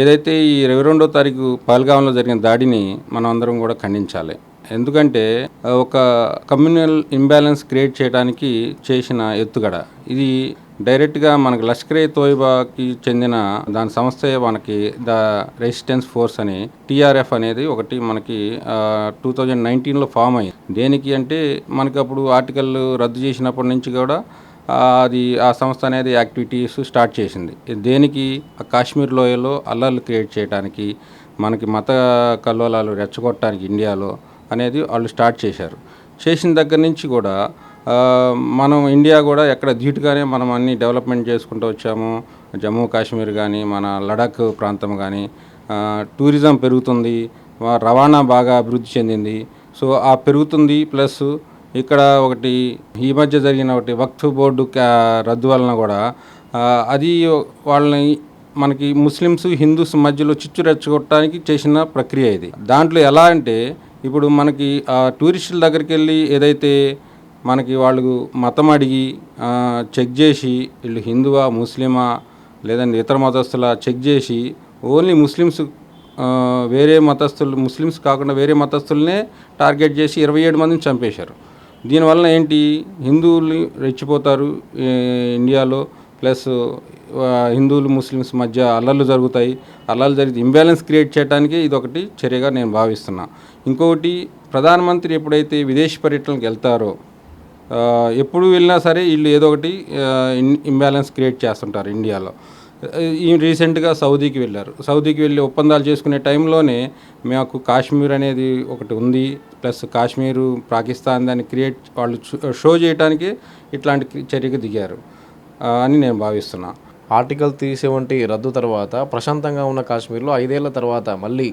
ఏదైతే ఈ 22వ తారీఖు పహల్గామ్‌లో జరిగిన దాడిని మనం అందరం కూడా ఖండించాలి. ఎందుకంటే ఒక కమ్యూనల్ ఇంబాలెన్స్ క్రియేట్ చేయడానికి చేసిన ఎత్తుగడ. ఇది డైరెక్ట్‌గా మనకు లష్కర్ ఎ తోయిబాకి చెందిన దాని సంస్థే మనకి ద రెసిస్టెన్స్ ఫోర్స్ అని టీఆర్ఎఫ్ అనేది ఒకటి మనకి 2019లో ఫామ్ అయింది. దేనికి అంటే మనకి అప్పుడు ఆర్టికల్ రద్దు చేసినప్పటి నుంచి కూడా అది ఆ సంస్థ అనేది యాక్టివిటీస్ స్టార్ట్ చేసింది. దేనికి కాశ్మీర్ లోయలో అల్లర్లు క్రియేట్ చేయడానికి, మనకి మత కల్లోలాలు రెచ్చగొట్టడానికి ఇండియాలో అనేది వాళ్ళు స్టార్ట్ చేశారు. చేసిన దగ్గర నుంచి కూడా మనం ఇండియా కూడా ఎక్కడ ధీటుగానే మనం అన్ని డెవలప్మెంట్ చేసుకుంటూ వచ్చాము. జమ్మూ కాశ్మీర్ కానీ, మన లడాక్ ప్రాంతం కానీ టూరిజం పెరుగుతుంది, రవాణా బాగా అభివృద్ధి చెందింది. సో ఆ పెరుగుతుంది. ప్లస్ ఇక్కడ ఒకటి ఈ మధ్య జరిగిన ఒకటి వక్ఫ్ బోర్డు రద్దు వలన కూడా అది వాళ్ళని మనకి ముస్లిమ్స్ హిందూస్ మధ్యలో చిచ్చు రెచ్చగొట్టడానికి చేసిన ప్రక్రియ ఇది. దాంట్లో ఎలా అంటే ఇప్పుడు మనకి టూరిస్టుల దగ్గరికి వెళ్ళి ఏదైతే మనకి వాళ్ళు మతం అడిగి చెక్ చేసి వీళ్ళు హిందువా ముస్లిమా లేదంటే ఇతర మతస్థుల చెక్ చేసి ఓన్లీ ముస్లిమ్స్ వేరే మతస్థులు ముస్లిమ్స్ కాకుండా వేరే మతస్థులనే టార్గెట్ చేసి 27 మందిని చంపేశారు. దీనివల్ల ఏంటి, హిందువులు రెచ్చిపోతారు ఇండియాలో. ప్లస్ హిందువులు ముస్లిమ్స్ మధ్య అల్లర్లు జరుగుతాయి. అల్లర్లు జరిగి ఇంబ్యాలెన్స్ క్రియేట్ చేయడానికి ఇది ఒకటి చర్యగా నేను భావిస్తున్నా. ఇంకొకటి, ప్రధానమంత్రి ఎప్పుడైతే విదేశీ పర్యటనకు వెళ్తారో ఎప్పుడు వెళ్ళినా సరే వీళ్ళు ఏదో ఒకటి ఇంబ్యాలెన్స్ క్రియేట్ చేస్తుంటారు ఇండియాలో. ఈ రీసెంట్గా సౌదీకి వెళ్ళారు. సౌదీకి వెళ్ళి ఒప్పందాలు చేసుకునే టైంలోనే మాకు కాశ్మీర్ అనేది ఒకటి ఉంది, ప్లస్ కాశ్మీరు పాకిస్తాన్ దాన్ని వాళ్ళు షో చేయడానికి ఇట్లాంటి చర్యకు దిగారు అని నేను భావిస్తున్నా. ఆర్టికల్ 370 రద్దు తర్వాత ప్రశాంతంగా ఉన్న కాశ్మీర్లో 5 ఏళ్ల తర్వాత మళ్ళీ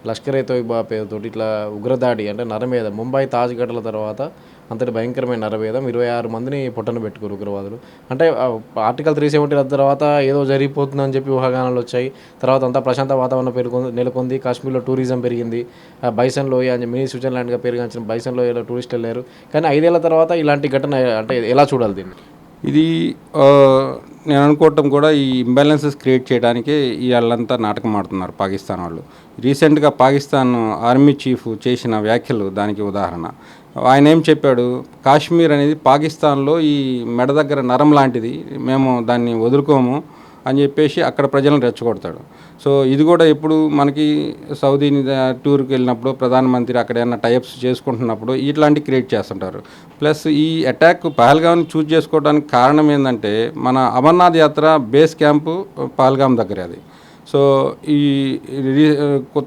లష్కర్ ఎ తోయిబా పేరుతోటి ఇట్లా ఉగ్రదాడి అంటే నరమేధం, ముంబై తాజ్ ఘటనల తర్వాత అంతటి భయంకరమైన నరమేధం 26 మందిని పొట్టన పెట్టుకోరు ఉగ్రవాదులు. అంటే ఆర్టికల్ 370 రద్దు తర్వాత ఏదో జరిగిపోతుందని చెప్పి ఊహాగానాలు వచ్చాయి. తర్వాత అంతా ప్రశాంత వాతావరణం నెలకొంది. కాశ్మీర్లో టూరిజం పెరిగింది. బైసన్ లోయ అని మినీ స్విట్జర్లాండ్గా పేరుగాంచిన బైసన్ లోయలో టూరిస్టులు వెళ్ళారు. కానీ 5 ఏళ్ల తర్వాత ఇలాంటి ఘటన అంటే ఎలా చూడాలి దీన్ని? ఇది నేను అనుకోవటం కూడా ఈ ఇంబ్యాలెన్సెస్ క్రియేట్ చేయడానికే వాళ్ళంతా నాటకం ఆడుతున్నారు పాకిస్తాన్ వాళ్ళు. రీసెంట్గా పాకిస్తాన్ ఆర్మీ చీఫ్ చేసిన వ్యాఖ్యలు దానికి ఉదాహరణ. ఆయన ఏం చెప్పాడు, కాశ్మీర్ అనేది పాకిస్తాన్లో ఈ మెడ దగ్గర నరం లాంటిది, మేము దాన్ని వదులుకోము అని చెప్పేసి అక్కడ ప్రజలను రెచ్చగొడతాడు. సో ఇది కూడా ఎప్పుడు మనకి సౌదీ టూర్కి వెళ్ళినప్పుడు ప్రధానమంత్రి అక్కడ ఏమైనా టైప్స్ చేసుకుంటున్నప్పుడు ఇట్లాంటివి క్రియేట్ చేస్తుంటారు. ప్లస్ ఈ అటాక్ పహల్గామ్ని చూస్ చేసుకోవడానికి కారణం ఏంటంటే మన అమర్నాథ్ యాత్ర బేస్ క్యాంపు పహల్గామ్ దగ్గర అది. సో ఈ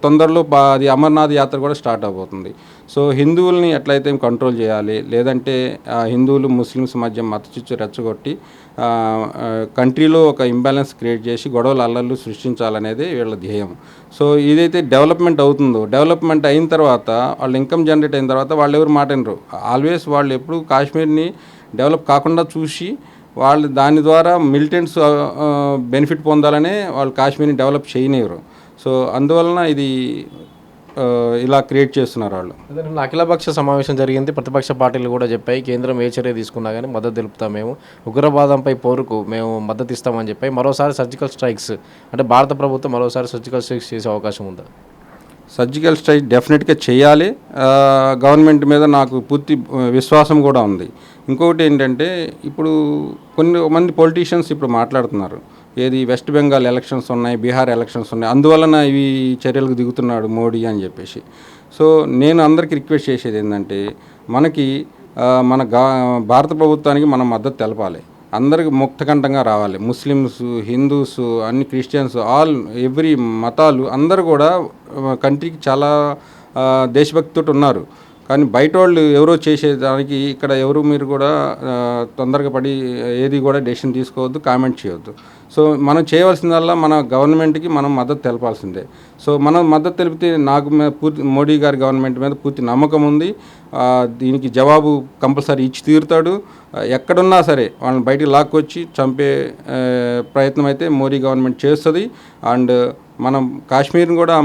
తొందరలో అది అమర్నాథ్ యాత్ర కూడా స్టార్ట్ అవబోతుంది. సో హిందువుల్ని ఎట్లయితే కంట్రోల్ చేయాలి, లేదంటే హిందువులు ముస్లిమ్స్ మధ్య మత చిచ్చు రెచ్చగొట్టి కంట్రీలో ఒక ఇంబ్యాలెన్స్ క్రియేట్ చేసి గొడవలు అల్లర్లు సృష్టించాలనేది వీళ్ళ ధ్యేయం. సో ఇదైతే డెవలప్మెంట్ అవుతుందో, డెవలప్మెంట్ అయిన తర్వాత వాళ్ళు ఇన్కమ్ జనరేట్ అయిన తర్వాత వాళ్ళు ఎవరు మాట వినరు. ఆల్వేస్ వాళ్ళు ఎప్పుడు కాశ్మీర్ని డెవలప్ కాకుండా చూసి వాళ్ళు దాని ద్వారా మిలిటెంట్స్ బెనిఫిట్ పొందాలనే వాళ్ళు కాశ్మీర్ని డెవలప్ చేయనివ్వరు. సో అందువలన ఇది ఇలా క్రియేట్ చేస్తున్నారు వాళ్ళు. అఖిలపక్ష సమావేశం జరిగింది. ప్రతిపక్ష పార్టీలు కూడా చెప్పాయి కేంద్రం ఏ చర్య తీసుకున్నా కానీ మద్దతు తెలుపుతాం, మేము ఉగ్రవాదంపై పోరుకు మేము మద్దతు ఇస్తామని చెప్పాయి. మరోసారి సర్జికల్ స్ట్రైక్స్ అంటే భారత ప్రభుత్వం మరోసారి సర్జికల్ స్ట్రైక్స్ చేసే అవకాశం ఉందా? సర్జికల్ స్ట్రైక్ డెఫినెట్గా చేయాలి. గవర్నమెంట్ మీద నాకు పూర్తి విశ్వాసం కూడా ఉంది. ఇంకొకటి ఏంటంటే ఇప్పుడు మంది పొలిటీషియన్స్ ఇప్పుడు మాట్లాడుతున్నారు, ఏది వెస్ట్ బెంగాల్ ఎలక్షన్స్ ఉన్నాయి, బీహార్ ఎలక్షన్స్ ఉన్నాయి, అందువలన ఇవి చర్యలకు దిగుతున్నాడు మోడీ అని చెప్పేసి. సో నేను అందరికీ రిక్వెస్ట్ చేసేది ఏంటంటే మనకి మన భారత ప్రభుత్వానికి మనం మద్దతు తెలపాలి. అందరికి ముక్తకంఠంగా రావాలి. ముస్లిమ్స్, హిందూస్, అన్ని క్రిస్టియన్స్, ఎవ్రీ మతాలు అందరూ కూడా కంట్రీకి చాలా దేశభక్తితో ఉన్నారు. కానీ బయట వాళ్ళు ఎవరో చేసేదానికి ఇక్కడ ఎవరు మీరు కూడా తొందరగా పడి ఏది కూడా డెసిషన్ తీసుకోవద్దు, కామెంట్ చేయొద్దు. సో మనం చేయవలసిందల్లా మన గవర్నమెంట్కి మనం మద్దతు తెలపాల్సిందే. సో మనం మద్దతు తెలిపితే నాకు మోడీ గారి గవర్నమెంట్ మీద పూర్తి నమ్మకం ఉంది. దీనికి జవాబు కంపల్సరీ ఇచ్చి తీరుతాడు. ఎక్కడున్నా సరే వాళ్ళని బయటికి లాక్కొచ్చి చంపే ప్రయత్నం అయితే మోడీ గవర్నమెంట్ చేస్తుంది. అండ్ మనం కాశ్మీర్ని కూడా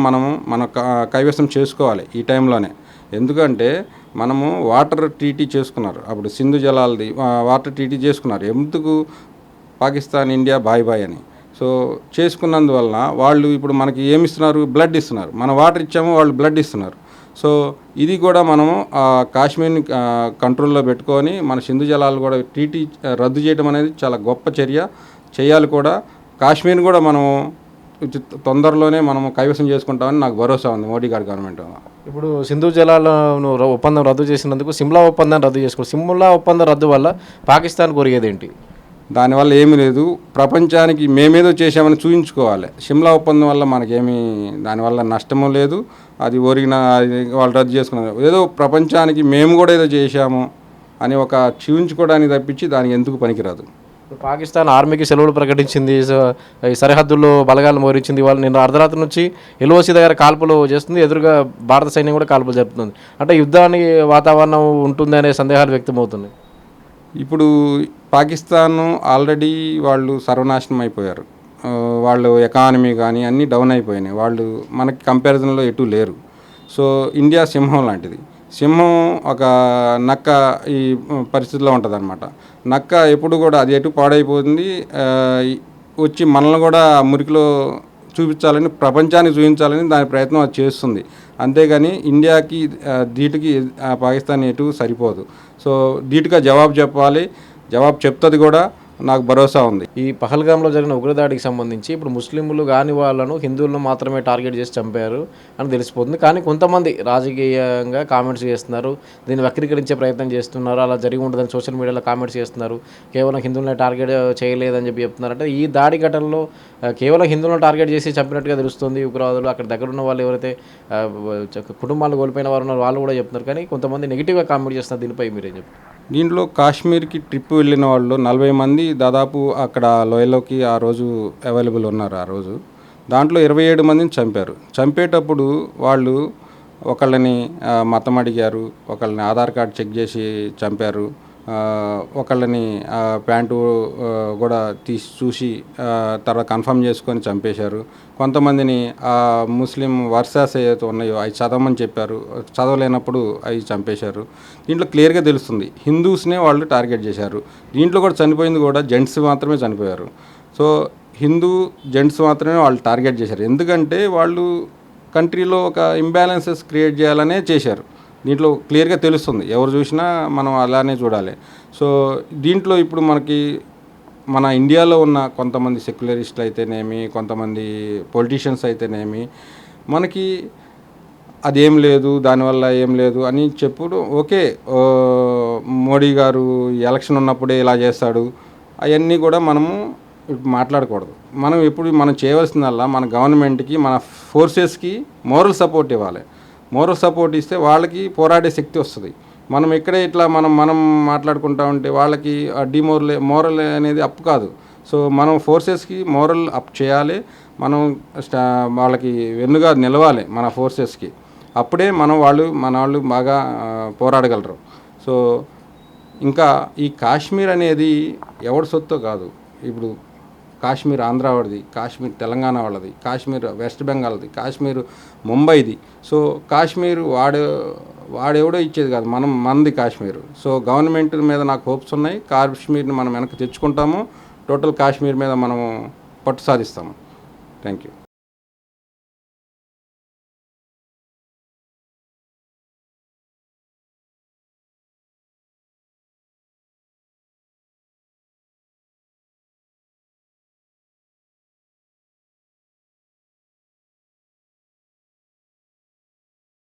మన కైవసం చేసుకోవాలి ఈ టైంలోనే. ఎందుకంటే మనము వాటర్ ట్రీటీ చేసుకున్నారు, అప్పుడు సింధు జలాలది వాటర్ ట్రీటీ చేసుకున్నారు. ఎందుకు? పాకిస్తాన్ ఇండియా బాయ్ బాయ్ అని. సో సో చేసుకున్నందువలన వాళ్ళు ఇప్పుడు మనకి ఏమి ఇస్తున్నారు, బ్లడ్ ఇస్తున్నారు. మనం వాటర్ ఇచ్చాము, వాళ్ళు బ్లడ్ ఇస్తున్నారు. సో ఇది కూడా మనము కాశ్మీర్ని కంట్రోల్లో పెట్టుకొని మన సింధు జలాలు కూడా ట్రీటీ రద్దు చేయడం అనేది చాలా గొప్ప చర్య, చేయాలి కూడా. కాశ్మీర్ని కూడా మనము తొందరలోనే మనము కైవసం చేసుకుంటామని నాకు భరోసా ఉంది మోడీ గారి గవర్నమెంట్. ఇప్పుడు సింధు జలాలను ఒప్పందం రద్దు చేసినందుకు సిమ్లా ఒప్పందాన్ని రద్దు చేసుకోవాలి. సిమ్లా ఒప్పందం రద్దు వల్ల పాకిస్తాన్ కొరిగేది ఏంటి? దానివల్ల ఏమీ లేదు. ప్రపంచానికి మేమేదో చేసామని చూపించుకోవాలి. సిమ్లా ఒప్పందం వల్ల మనకేమీ దానివల్ల నష్టము లేదు. అది ఒరిగిన వాళ్ళు రద్దు చేసుకున్నారు. ఏదో ప్రపంచానికి మేము కూడా ఏదో చేశాము అని ఒక చూపించుకోవడానికి తప్పించి దానికి ఎందుకు పనికిరాదు. పాకిస్తాన్ ఆర్మీకి సెలవులు ప్రకటించింది, ఈ సరిహద్దుల్లో బలగాలు మోహరించింది. వాళ్ళు నిన్న అర్ధరాత్రి నుంచి ఎల్ఓసి దగ్గర కాల్పులు చేస్తుంది, ఎదురుగా భారత సైన్యం కూడా కాల్పులు జరుపుతుంది. అంటే యుద్ధానికి వాతావరణం ఉంటుంది అనే సందేహాలు వ్యక్తమవుతున్నాయి. ఇప్పుడు పాకిస్తాన్ ఆల్రెడీ వాళ్ళు సర్వనాశనం అయిపోయారు. వాళ్ళు ఎకానమీ కానీ అన్నీ డౌన్ అయిపోయినాయి. వాళ్ళు మనకి కంపారిజన్లో ఎటు లేరు. సో ఇండియా సింహం లాంటిది. సింహం ఒక నక్క ఈ పరిస్థితిలో ఉంటుంది అనమాట. నక్క ఎప్పుడు కూడా అది ఎటు పాడైపోతుంది, వచ్చి మనల్ని కూడా మురికిలో చూపించాలని, ప్రపంచానికి చూపించాలని దాని ప్రయత్నం అది చేస్తుంది. అంతేగాని ఇండియాకి ధీటుకి పాకిస్తాన్ ఎటు సరిపోదు. సో ధీటుగా జవాబు చెప్పాలి, జవాబు చెప్తుంది కూడా, నాకు భరోసా ఉంది. ఈ పహల్గామ్లో జరిగిన ఉగ్రదాడికి సంబంధించి ఇప్పుడు ముస్లింలు కాని వాళ్ళను హిందువులను మాత్రమే టార్గెట్ చేసి చంపారు అని తెలిసిపోతుంది. కానీ కొంతమంది రాజకీయంగా కామెంట్స్ చేస్తున్నారు, దీన్ని వక్రీకరించే ప్రయత్నం చేస్తున్నారు. అలా జరిగి ఉండదని సోషల్ మీడియాలో కామెంట్స్ చేస్తున్నారు. కేవలం హిందువులనే టార్గెట్ చేయలేదని చెప్పి చెప్తున్నారు. అంటే ఈ దాడి ఘటనలో కేవలం హిందువులను టార్గెట్ చేసి చంపినట్టుగా తెలుస్తుంది ఉగ్రవాదులు. అక్కడ దగ్గర ఉన్న వాళ్ళు ఎవరైతే కుటుంబాలు కోల్పోయిన వారు ఉన్నారు వాళ్ళు కూడా చెప్తున్నారు. కానీ కొంతమంది నెగిటివ్గా కామెంట్ చేస్తున్నారు. దీనిపై మీరేం చెప్తారు? దీంట్లో కాశ్మీర్కి ట్రిప్ వెళ్ళిన వాళ్ళు 40 మంది దాదాపు అక్కడ లోయలోకి ఆ రోజు అవైలబుల్ ఉన్నారు. ఆ రోజు దాంట్లో 27 మందిని చంపారు. చంపేటప్పుడు వాళ్ళు ఒకళ్ళని మతం అడిగారు, ఒకళ్ళని ఆధార్ కార్డ్ చెక్ చేసి చంపారు, ఒకళ్ళని ప్యాంటు కూడా తీసి చూసి తర్వాత కన్ఫర్మ్ చేసుకొని చంపేశారు. కొంతమందిని ముస్లిం వర్సాస్ ఏవైతే ఉన్నాయో అవి చదవమని చెప్పారు, చదవలేనప్పుడు అవి చంపేశారు. దీంట్లో క్లియర్గా తెలుస్తుంది హిందూస్నే వాళ్ళు టార్గెట్ చేశారు. దీంట్లో కూడా చనిపోయింది కూడా జెంట్స్ మాత్రమే చనిపోయారు. సో హిందూ జెంట్స్ మాత్రమే వాళ్ళు టార్గెట్ చేశారు. ఎందుకంటే వాళ్ళు కంట్రీలో ఒక ఇంబ్యాలెన్సెస్ క్రియేట్ చేయాలనే చేశారు. దీంట్లో క్లియర్గా తెలుస్తుంది, ఎవరు చూసినా మనం అలానే చూడాలి. సో దీంట్లో ఇప్పుడు మనకి మన ఇండియాలో ఉన్న కొంతమంది సెక్యులరిస్టులు అయితేనేమి, కొంతమంది పొలిటీషియన్స్ అయితేనేమి, మనకి అదేం లేదు, దానివల్ల ఏం లేదు అని చెప్పుడు. ఓకే, మోడీ గారు ఎలక్షన్ ఉన్నప్పుడే ఇలా చేస్తాడు, అవన్నీ కూడా మనము మాట్లాడకూడదు. మనం మనం చేయవలసిందల్లా మన గవర్నమెంట్కి, మన ఫోర్సెస్కి మోరల్ సపోర్ట్ ఇవ్వాలి. మోరల్ సపోర్ట్ ఇస్తే వాళ్ళకి పోరాడే శక్తి వస్తుంది. మనం ఇక్కడే ఇట్లా మనం మాట్లాడుకుంటా ఉంటే వాళ్ళకి మోరల్ అనేది అప్ కాదు. సో మనం ఫోర్సెస్కి మోరల్ అప్ చేయాలి. మనం వాళ్ళకి వెన్నుగా నిలవాలి మన ఫోర్సెస్కి. అప్పుడే మన వాళ్ళు బాగా పోరాడగలరు. సో ఇంకా ఈ కాశ్మీర్ అనేది ఎవరి సొత్తో కాదు. ఇప్పుడు కాశ్మీర్ ఆంధ్ర వాడిది, కాశ్మీర్ తెలంగాణ వాళ్ళది, కాశ్మీర్ వెస్ట్ బెంగాల్ది, కాశ్మీర్ ముంబైది. సో కాశ్మీర్ వాడెవడో ఇచ్చేది కాదు, మనది కాశ్మీర్. సో గవర్నమెంట్ మీద నాకు హోప్స్ ఉన్నాయి. కాశ్మీర్ని మనం వెనక్కి తెచ్చుకుంటాము. టోటల్ కాశ్మీర్ మీద మనము పట్టు సాధిస్తాము. Thank you.